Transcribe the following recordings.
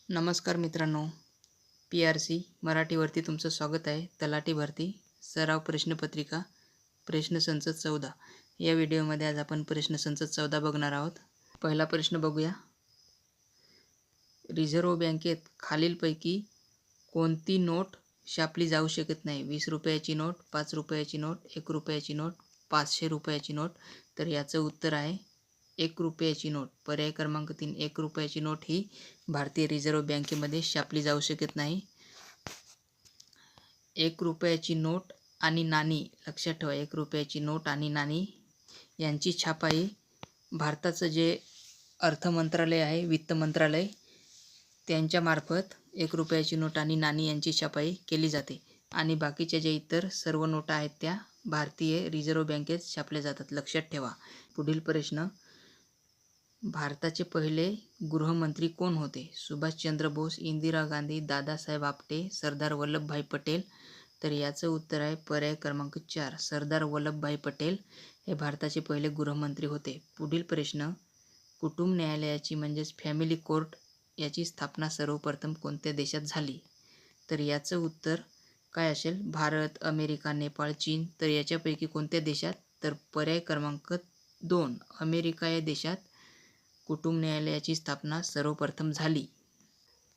नमस्कार मित्रांनो, PRC मराठीवरती तुमचं स्वागत आहे. तलाठी भरती सराव प्रश्नपत्रिका प्रश्नसंच 14 या व्हिडिओमध्ये आज आपण प्रश्नसंच 14 बघणार आहोत. पहिला प्रश्न बघूया. रिझर्व्ह बँकेत खालीलपैकी कोणती नोट छापली जाऊ शकत नाही? 20 रुपयाची नोट, 5 रुपयाची नोट, 1 रुपयाची नोट, 500 रुपयाची नोट. तर याचं उत्तर आहे 1 रुपयाची नोट. पर्याय क्रमांक 3, 1 रुपयाची नोट ही भारतीय रिझर्व्ह बँकेमध्ये छापली जाऊ शकत नाही. 1 रुपयाची नोट आणि नाणी लक्षात ठेवा. 1 रुपयाची नोट आणि नाणी यांची छापाई भारताचं जे अर्थ मंत्रालय आहे, वित्त मंत्रालय, त्यांच्यामार्फत 1 रुपयाची नोट आणि नाणी यांची छापाई केली जाते. आणि बाकीच्या ज्या इतर सर्व नोटा आहेत त्या भारतीय रिझर्व्ह बँकेत छापल्या जातात. लक्षात ठेवा. पुढील प्रश्न. भारताचे पहिले गृहमंत्री कोण होते? सुभाषचंद्र बोस, इंदिरा गांधी, दादासाहेब आपटे, सरदार वल्लभभाई पटेल. तर याचं उत्तर आहे पर्याय क्रमांक 4, सरदार वल्लभभाई पटेल हे भारताचे पहिले गृहमंत्री होते. पुढील प्रश्न. कुटुंब न्यायालयाची म्हणजेच फॅमिली कोर्ट याची स्थापना सर्वप्रथम कोणत्या देशात झाली? तर याचं उत्तर काय असेल? भारत, अमेरिका, नेपाळ, चीन. तर याच्यापैकी कोणत्या देशात? तर पर्याय क्रमांक 2, अमेरिका या देशात कुटुंब न्यायालयाची स्थापना सर्वप्रथम झाली.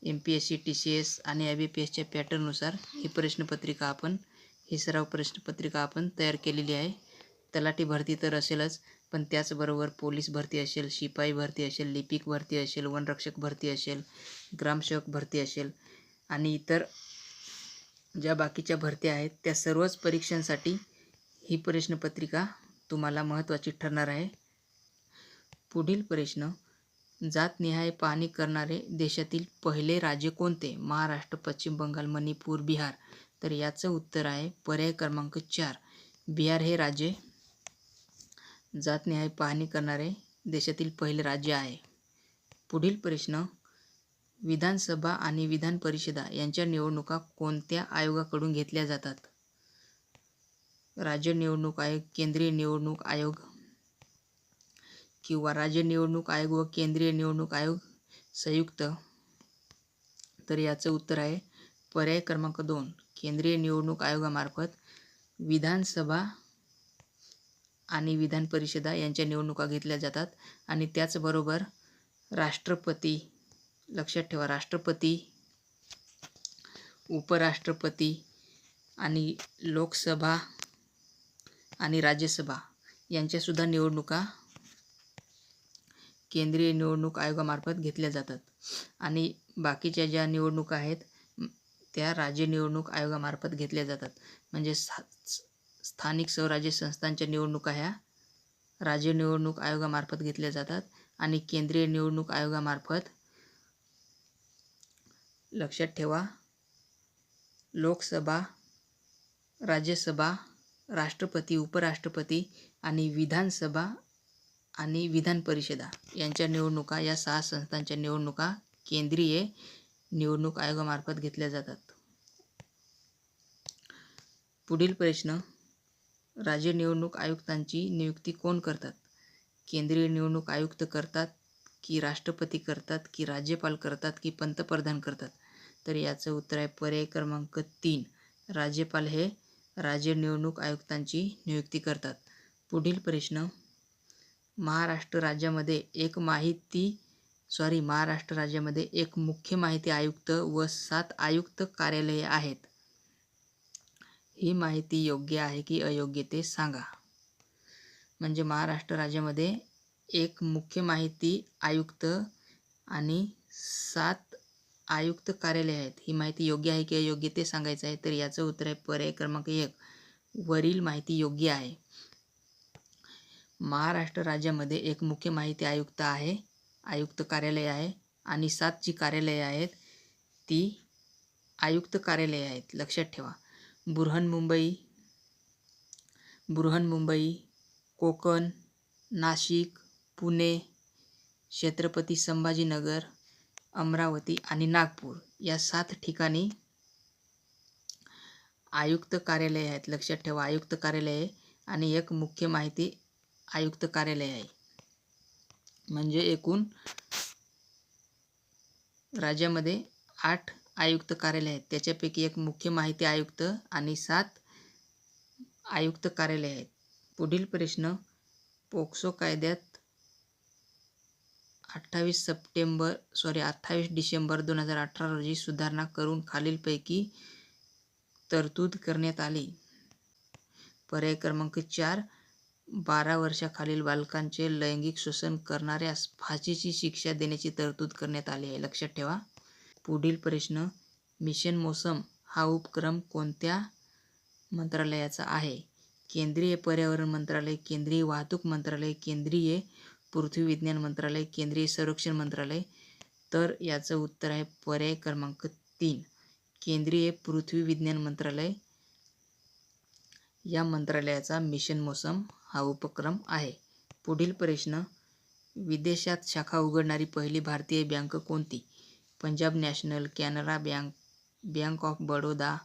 MPSC, TCS आणि IBPSच्या पॅटर्ननुसार ही सराव प्रश्नपत्रिका आपण तयार केलेली आहे. तलाठी भरती तर असेलच, पण त्याचबरोबर पोलीस भरती असेल, शिपाई भरती असेल, लिपिक भरती असेल, वनरक्षक भरती असेल, ग्रामसेवक भरती असेल आणि इतर ज्या बाकीच्या भरत्या आहेत त्या सर्वच परीक्षांसाठी ही प्रश्नपत्रिका तुम्हाला महत्त्वाची ठरणार आहे. पुढील प्रश्न. जातनिहाय पाहणी करणारे देशातील पहिले राज्य कोणते? महाराष्ट्र, पश्चिम बंगाल, मणिपूर, बिहार. तर याचं उत्तर आहे पर्याय क्रमांक 4, बिहार हे राज्य जातनिहाय पाहणी करणारे देशातील पहिले राज्य आहे. पुढील प्रश्न. विधानसभा आणि विधान परिषदा यांच्या निवडणुका कोणत्या आयोगाकडून घेतल्या जातात? राज्य निवडणूक आयोग, केंद्रीय निवडणूक आयोग किंवा राज्य निवडणूक आयोग व केंद्रीय निवडणूक आयोग संयुक्त. तर याचं उत्तर आहे पर्याय क्रमांक 2, केंद्रीय निवडणूक आयोगामार्फत विधानसभा आणि विधान परिषदा यांच्या निवडणुका घेतल्या जातात. आणि त्याचबरोबर राष्ट्रपती, लक्षात ठेवा, राष्ट्रपती, उपराष्ट्रपती आणि लोकसभा आणि राज्यसभा यांच्यासुद्धा निवडणुका केंद्रीय निवडणूक आयोगामार्फत घेतल्या जातात. आणि बाकीच्या ज्या निवडणुका आहेत त्या राज्य निवडणूक आयोगामार्फत घेतल्या जातात. म्हणजे स्थानिक स्वराज्य संस्थांच्या निवडणुका ह्या राज्य निवडणूक आयोगामार्फत घेतल्या जातात आणि केंद्रीय निवडणूक आयोगामार्फत, लक्षात ठेवा, लोकसभा, राज्यसभा, राष्ट्रपती, उपराष्ट्रपती आणि विधानसभा आणि विधान परिषदा यांच्या निवडणुका, या 6 संस्थांच्या निवडणुका केंद्रीय निवडणूक आयोगामार्फत घेतल्या जातात. पुढील प्रश्न. राज्य निवडणूक आयुक्तांची नियुक्ती कोण करतात? केंद्रीय निवडणूक आयुक्त करतात की राष्ट्रपती करतात की राज्यपाल करतात की पंतप्रधान करतात? तर याचं उत्तर आहे पर्याय क्रमांक 3, राज्यपाल हे राज्य निवडणूक आयुक्तांची नियुक्ती करतात. पुढील प्रश्न. महाराष्ट्र राज्यामध्ये एक मुख्य माहिती आयुक्त व 7 आयुक्त कार्यालये आहेत. ही माहिती योग्य आहे की अयोग्य ते सांगा. म्हणजे महाराष्ट्र राज्यामध्ये एक मुख्य माहिती आयुक्त आणि 7 आयुक्त कार्यालय आहेत. ही माहिती योग्य आहे की अयोग्य ते सांगायचं आहे. तर याचं उत्तर आहे पर्याय क्रमांक 1, वरील माहिती योग्य आहे. महाराष्ट्र राज्यामध्ये एक मुख्य माहिती आयुक्त आहे, आयुक्त कार्यालय आहे आणि 7 जी कार्यालये आहेत ती आयुक्त कार्यालये आहेत. लक्षात ठेवा. बृहन्मुंबई, कोकण, नाशिक, पुणे, छत्रपती संभाजीनगर, अमरावती आणि नागपूर या 7 ठिकाणी आयुक्त कार्यालय आहेत. लक्षात ठेवा, आयुक्त कार्यालय आणि एक मुख्य माहिती आयुक्त कार्यालय आहे. म्हणजे एकूण राज्यामध्ये 8 आयुक्त कार्यालय आहेत. त्याच्यापैकी एक मुख्य माहिती आयुक्त आणि 7 आयुक्त कार्यालय आहेत. पुढील प्रश्न, पोक्सो कायद्यात 28 डिसेंबर 2018 रोजी सुधारणा करून खालीलपैकी तरतूद करण्यात आली. पर्याय क्रमांक 4, 12 वर्षाखालील बालकांचे लैंगिक शोषण करणाऱ्यास फाशीची शिक्षा देण्याची तरतूद करण्यात आली आहे. लक्षात ठेवा. पुढील प्रश्न, मिशन मौसम हा उपक्रम कोणत्या मंत्रालयाचा आहे? केंद्रीय पर्यावरण मंत्रालय, केंद्रीय वाहतूक मंत्रालय, केंद्रीय पृथ्वी विज्ञान मंत्रालय, केंद्रीय संरक्षण मंत्रालय. तर याचं उत्तर आहे पर्याय क्रमांक 3, केंद्रीय पृथ्वी विज्ञान मंत्रालय. या मंत्रालयाचा मिशन मौसम हा उपक्रम आहे. पुढील प्रश्न, विदेशात शाखा उघडणारी पहिली भारतीय बँक कोणती? Punjab national, Canara bank, bank of Baroda,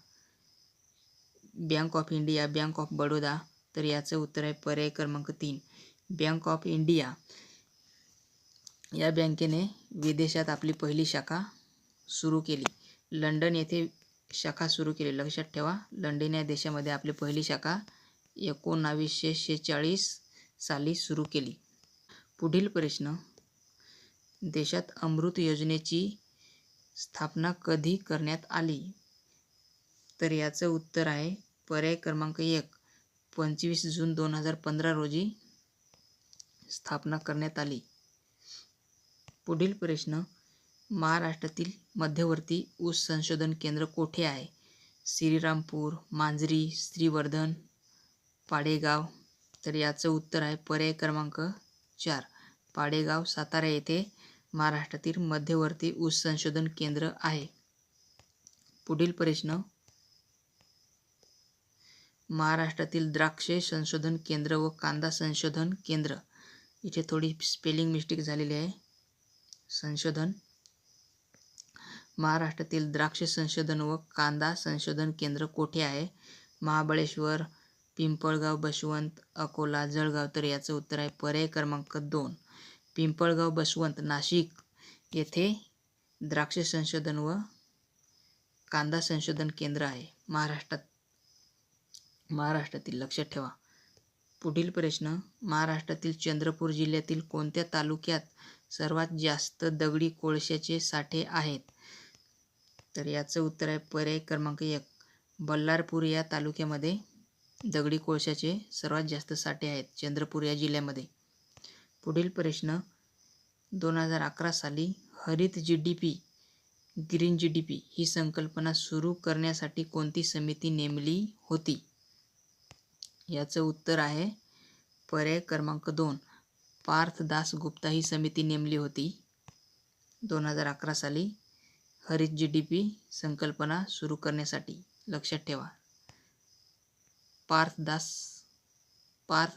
bank of India, bank of Baroda. तर याचं उत्तर आहे पर्याय क्रमांक 3, बँक ऑफ इंडिया. या बँकेने विदेशात आपली पहिली शाखा सुरू केली. लंडन येथे शाखा सुरू केली. लक्षात ठेवा, लंडन या देशामध्ये आपली पहिली शाखा 1946 साली सुरू केली. पुढील प्रश्न, देशात अमृत योजनेची स्थापना कधी करण्यात आली? तर याचं उत्तर आहे पर्याय क्रमांक 1, 25 जून 2015 रोजी स्थापना करण्यात आली. पुढील प्रश्न, महाराष्ट्रातील मध्यवर्ती ऊस संशोधन केंद्र कोठे आहे? श्रीरामपूर, मांजरी, श्रीवर्धन, पाडेगाव. तर याचं उत्तर आहे पर्याय क्रमांक 4, पाडेगाव, सातारा येथे महाराष्ट्रातील मध्यवर्ती ऊस संशोधन केंद्र आहे. पुढील प्रश्न, महाराष्ट्रातील द्राक्षे संशोधन केंद्र व कांदा संशोधन केंद्र. इथे थोडी स्पेलिंग मिस्टेक झालेली आहे. संशोधन, महाराष्ट्रातील द्राक्ष संशोधन व कांदा संशोधन केंद्र कोठे आहे? महाबळेश्वर, पिंपळगाव, बसवंत, अकोला, जळगाव. तर याचं उत्तर आहे पर्याय क्रमांक 2, पिंपळगाव, बसवंत, नाशिक येथे द्राक्ष संशोधन व कांदा संशोधन केंद्र आहे महाराष्ट्रातील. लक्षात ठेवा. पुढील प्रश्न, महाराष्ट्रातील चंद्रपूर जिल्ह्यातील कोणत्या तालुक्यात सर्वात जास्त दगडी कोळशाचे साठे आहेत? तर याचं उत्तर आहे पर्याय क्रमांक 1, बल्लारपूर या तालुक्यामध्ये दगडी कोळशाचे सर्वात जास्त साठे आहेत, चंद्रपूर या जिल्ह्यामध्ये. पुढील प्रश्न, 2011 साली हरित GDP, ग्रीन GDP ही संकल्पना सुरू करण्यासाठी कोणती समिती नेमली होती? याचं उत्तर आहे पर्याय क्रमांक 2, पार्थ दास गुप्ता ही समिती नेमली होती 2011 साली हरित GDP संकल्पना सुरू करण्यासाठी. लक्षात ठेवा, पार्थ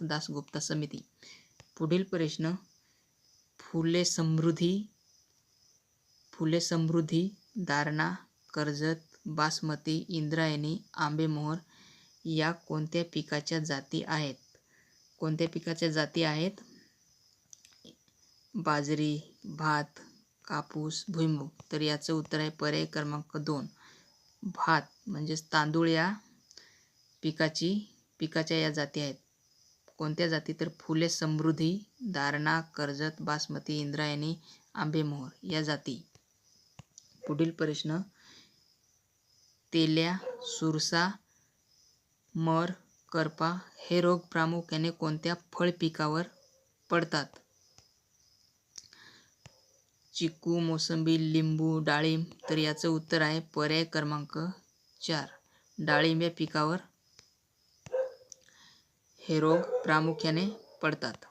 दास गुप्ता समिती. पुढील प्रश्न, फुले समृद्धी, दारणा, कर्जत, बासमती, इंद्रायणी, आंबेमोहर या कोणत्या पिकाच्या जाती आहेत? कोणत्या पिकाच्या जाती आहेत? बाजरी, भात, कापूस, भुईमूग. तर याचं उत्तर आहे पर्याय क्रमांक 2, भात म्हणजेच तांदूळ या पिकाच्या या जाती आहेत. कोणत्या जाती? तर फुले समृद्धी, दारणा, कर्जत, बासमती, इंद्रायणी, आंबेमोहर या जाती. पुढील प्रश्न, तेल्या, सुरसा, मर, करपा हे रोग प्रामुख्याने कोणत्या फळ पिकावर पडतात? चिकू, मोसंबी, लिंबू, डाळिंब. तर याचं उत्तर आहे पर्याय क्रमांक 4, डाळिंब या पिकावर हे रोग प्रामुख्याने पडतात.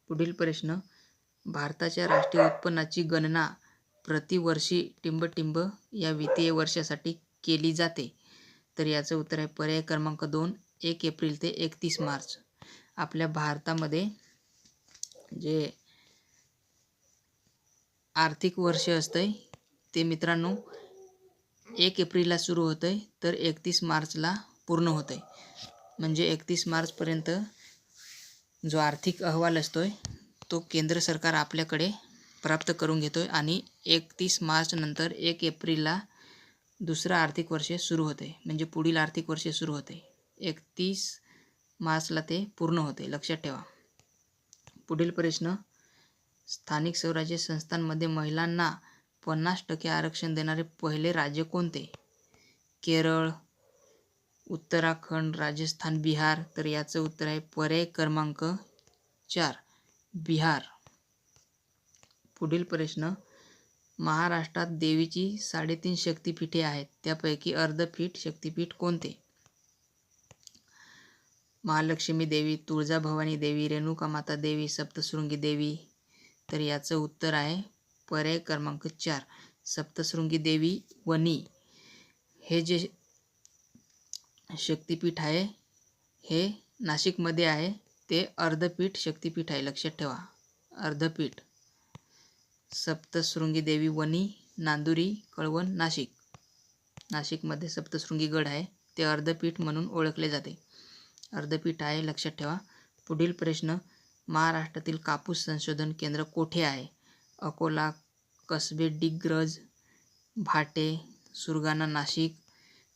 पुढील प्रश्न, भारताच्या राष्ट्रीय उत्पन्नाची गणना प्रतिवर्षी टिंब या वित्तीय वर्षासाठी केली जाते. तर याचं उत्तर आहे पर्याय क्रमांक 2, 1 एप्रिल ते 31 मार्च. आपल्या भारतामध्ये जे आर्थिक वर्ष असतंय ते मित्रांनो 1 एप्रिलला सुरू होतंय तर 31 मार्चला पूर्ण होतंय. म्हणजे 31 मार्चपर्यंत जो आर्थिक अहवाल असतोय तो केंद्र सरकार आपल्याकडे प्राप्त करून घेतो आहे आणि 31 मार्च नंतर 1 एप्रिलला दुसरं आर्थिक वर्ष सुरू होते, म्हणजे पुढील आर्थिक वर्ष सुरू होते. 31 मार्चला ते पूर्ण होते, लक्षात ठेवा. पुढील प्रश्न, स्थानिक स्वराज्य संस्थांमध्ये महिलांना 50% आरक्षण देणारे पहिले राज्य कोणते? केरळ, उत्तराखंड, राजस्थान, बिहार. तर याचं उत्तर आहे पर्याय क्रमांक 4, बिहार. पुढील प्रश्न, महाराष्ट्रात देवीची 3.5 शक्तिपीठे आहेत, त्यापैकी अर्धपीठ शक्तिपीठ कोणते? महालक्ष्मी देवी, तुळजाभवानी देवी, रेणुका माता देवी, सप्तशृंगी देवी. तर याचं उत्तर आहे पर्याय क्रमांक 4, सप्तशृंगी देवी वनी. हे जे शक्तिपीठ आहे हे नाशिकमध्ये आहे, ते अर्धपीठ शक्तिपीठ आहे, लक्षात ठेवा. अर्धपीठ. सप्तशृंगी देवी वनी, नांदुरी, कळवण, नाशिक. नाशिकमध्ये सप्तशृंगी गड आहे, ते अर्धपीठ म्हणून ओळखले जाते. अर्धपीठ आहे, लक्षात ठेवा. पुढील प्रश्न, महाराष्ट्रातील कापूस संशोधन केंद्र कोठे आहे? अकोला, कसबे, डिग्रज, भाटे, सुरगाणा, नाशिक.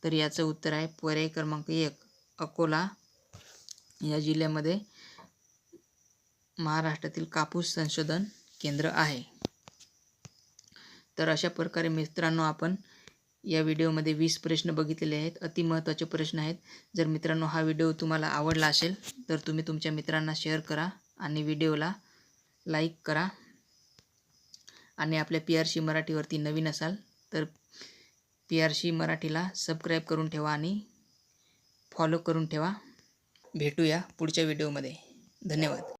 तर याचं उत्तर आहे पर्याय क्रमांक 1, अकोला या जिल्ह्यामध्ये महाराष्ट्रातील कापूस संशोधन केंद्र आहे. तर अशा प्रकारे मित्रांनो आपण या व्हिडिओमध्ये 20 प्रश्न बघितलेले आहेत. अति महत्त्वाचे प्रश्न आहेत. जर मित्रांनो हा व्हिडिओ तुम्हाला आवडला असेल तर तुम्ही तुमच्या मित्रांना शेअर करा आणि व्हिडिओला लाईक करा. आणि आपल्या PRC मराठीवरती नवीन असाल तर PRC मराठीला सबस्क्राईब करून ठेवा आणि फॉलो करून ठेवा. भेटूया पुढच्या व्हिडिओमध्ये. धन्यवाद.